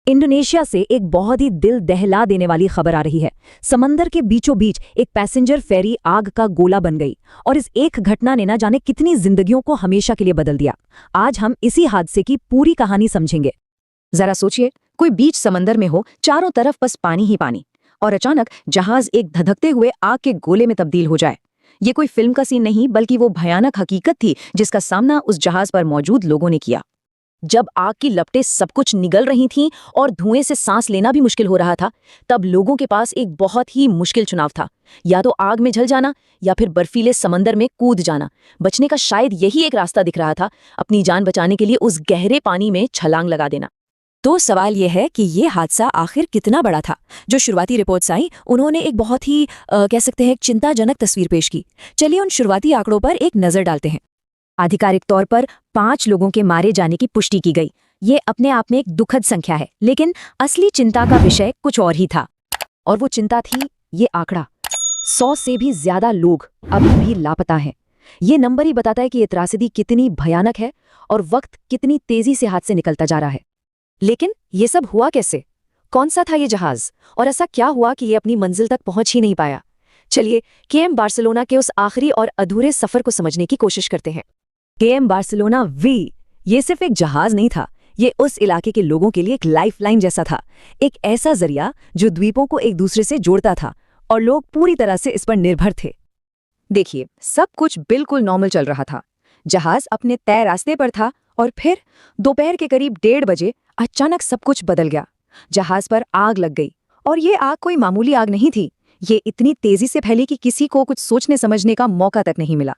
Indonesia से एक बहुत ही दिल दहला देने वाली खबर आ रही है। समंदर के बीचों बीच एक पैसेंजर फेरी आग का गोला बन गई और इस एक घटना ने ना जाने कितनी जिंदगियों को हमेशा के लिए बदल दिया। आज हम इसी हादसे की पूरी कहानी समझेंगे। जरा सोचिए, कोई बीच समंदर में हो, चारों तरफ बस पानी ही पानी, और अचानक जहाज एक धधकते हुए आग के गोले में तब्दील हो जाए। ये कोई फिल्म का सीन नहीं, बल्कि वो भयानक हकीकत थी जिसका सामना उस जहाज पर मौजूद लोगों ने किया। जब आग की लपटें सब कुछ निगल रही थीं और धुएं से सांस लेना भी मुश्किल हो रहा था, तब लोगों के पास एक बहुत ही मुश्किल चुनाव था। या तो आग में जल जाना या फिर बर्फीले समंदर में कूद जाना। बचने का शायद यही एक रास्ता दिख रहा था, अपनी जान बचाने के लिए उस गहरे पानी में छलांग लगा देना। तो सवाल यह है कि ये हादसा आखिर कितना बड़ा था। जो शुरुआती रिपोर्ट्स आई, उन्होंने एक बहुत ही कह सकते हैं चिंताजनक तस्वीर पेश की। चलिए उन शुरुआती आंकड़ों पर एक नजर डालते हैं। आधिकारिक तौर पर 5 लोगों के मारे जाने की पुष्टि की गई। ये अपने आप में एक दुखद संख्या है, लेकिन असली चिंता का विषय कुछ और ही था। और वो चिंता थी ये आंकड़ा, 100 से भी ज्यादा लोग अभी भी लापता हैं। ये नंबर ही बताता है कि ये त्रासदी कितनी भयानक है और वक्त कितनी तेजी से हाथ से निकलता जा रहा है। लेकिन ये सब हुआ कैसे? कौन सा था ये जहाज, और ऐसा क्या हुआ कि ये अपनी मंजिल तक पहुंच ही नहीं पाया? चलिए केएम बार्सिलोना के उस आखिरी और अधूरे सफर को समझने की कोशिश करते हैं। केएम बार्सिलोना वी ये सिर्फ एक जहाज नहीं था, ये उस इलाके के लोगों के लिए एक लाइफलाइन जैसा था। एक ऐसा जरिया जो द्वीपों को एक दूसरे से जोड़ता था और लोग पूरी तरह से इस पर निर्भर थे। देखिए, सब कुछ बिल्कुल नॉर्मल चल रहा था। जहाज अपने तय रास्ते पर था और फिर दोपहर के करीब 1:30 बजे अचानक सब कुछ बदल गया। जहाज पर आग लग गई, और ये आग कोई मामूली आग नहीं थी। ये इतनी तेजी से फैली कि किसी को कुछ सोचने समझने का मौका तक नहीं मिला।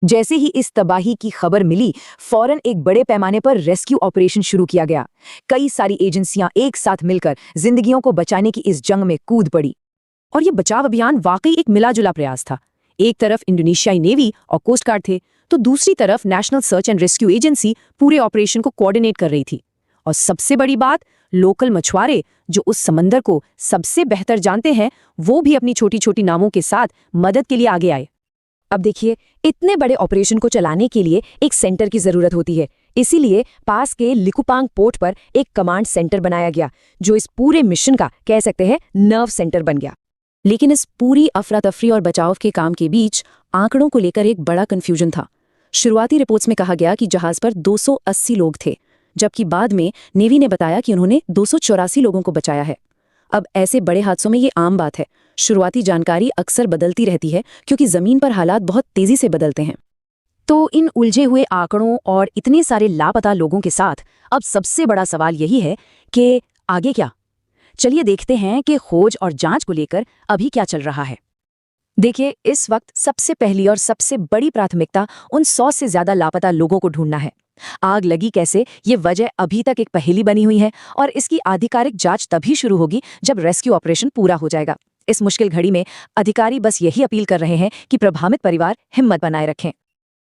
जैसे ही इस तबाही की खबर मिली, फौरन एक बड़े पैमाने पर रेस्क्यू ऑपरेशन शुरू किया गया। कई सारी एजेंसियां एक साथ मिलकर जिंदगियों को बचाने की इस जंग में कूद पड़ी। और ये बचाव अभियान वाकई एक मिला-जुला प्रयास था। एक तरफ इंडोनेशियाई नेवी और कोस्ट गार्ड थे, तो दूसरी तरफ national search and rescue agency पूरे ऑपरेशन को कोऑर्डिनेट कर रही थी। और सबसे बड़ी बात, लोकल मछुआरे जो उस समंदर को सबसे बेहतर जानते हैं, वो भी अपनी छोटी छोटी नावों के साथ मदद के लिए आगे आए। अब देखिए, इतने बड़े ऑपरेशन को चलाने के लिए एक सेंटर की जरूरत होती है। इसीलिए पास के लिकुपांग पोर्ट पर एक कमांड सेंटर बनाया गया, जो इस पूरे मिशन का कह सकते हैं नर्व सेंटर बन गया। लेकिन इस पूरी अफरा तफरी और बचाव के काम के बीच आंकड़ों को लेकर एक बड़ा कंफ्यूजन था। शुरुआती रिपोर्ट्स में कहा गया कि जहाज पर 280 लोग थे, जबकि बाद में नेवी ने बताया कि उन्होंने 284 लोगों को बचाया है। अब ऐसे बड़े हादसों में ये आम बात है। शुरुआती जानकारी अक्सर बदलती रहती है, क्योंकि जमीन पर हालात बहुत तेजी से बदलते हैं। तो इन उलझे हुए आंकड़ों और इतने सारे लापता लोगों के साथ अब सबसे बड़ा सवाल यही है कि आगे क्या? चलिए देखते हैं कि खोज और जांच को लेकर अभी क्या चल रहा है। देखिए, इस वक्त सबसे पहली और सबसे बड़ी प्राथमिकता उन 100 से ज्यादा लापता लोगों को ढूंढना है। आग लगी कैसे, ये वजह अभी तक एक पहेली बनी हुई है, और इसकी आधिकारिक जांच तभी शुरू होगी जब रेस्क्यू ऑपरेशन पूरा हो जाएगा। इस मुश्किल घड़ी में अधिकारी बस यही अपील कर रहे हैं कि प्रभावित परिवार हिम्मत बनाए रखें।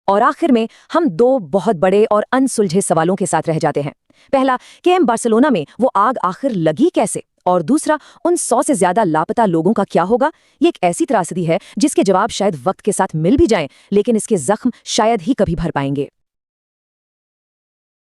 और आखिर में हम 2 बहुत बड़े और अनसुलझे सवालों के साथ रह जाते हैं। पहला, केएम बार्सिलोना में वो आग आखिर लगी कैसे, और दूसरा, उन 100 से ज्यादा लापता लोगों का क्या होगा? ये एक ऐसी त्रासदी है जिसके जवाब शायद वक्त के साथ मिल भी जाएं, लेकिन इसके जख्म शायद ही कभी भर पाएंगे।